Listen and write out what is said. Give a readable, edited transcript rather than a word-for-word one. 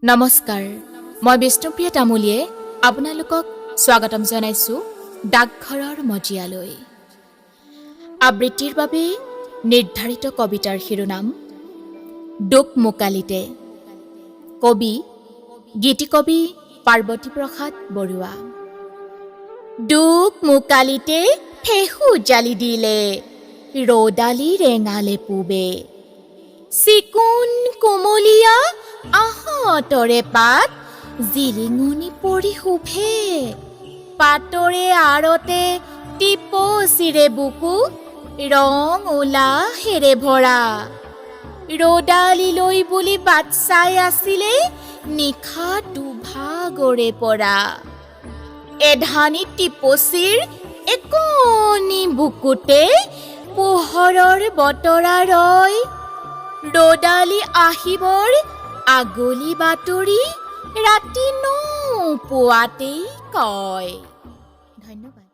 নমস্কাৰ, মই বিষ্ণুপ্ৰিয়া তামুলীয়ে আপোনালোকক স্বাগতম জনাইছোঁ ডাকঘৰৰ মজিয়ালৈ। আবৃত্তিৰ বাবে নিৰ্ধাৰিত কবিতাৰ শিৰোনাম দুখ মোকালিতে। কবি গীতিকবি পাৰ্বতী প্ৰসাদ বৰুৱা। দুখ মোকালিতে ফেহু জালি দিলে, ৰ'দালি ৰেঙালে পুবে। চিকুণ কোমলীয়া আহঁতৰে পাত, জিলিঙনি পৰি শুভে। পাতৰে আৰতে টিপচিৰে বুকু, ৰং উলাহেৰে ভৰা। ৰ'দালিলৈ বুলি বাট চাই আছিলে, নিশা দুভাগৰে পৰা। এধানি টিপচিৰ একনি বুকুতে, পোহৰৰ বতৰা ৰয়। ৰ'দালি আহিবৰ আগলি বাতৰি, ৰাতি নোপোৱাতেই কয়। ধন্যবাদ।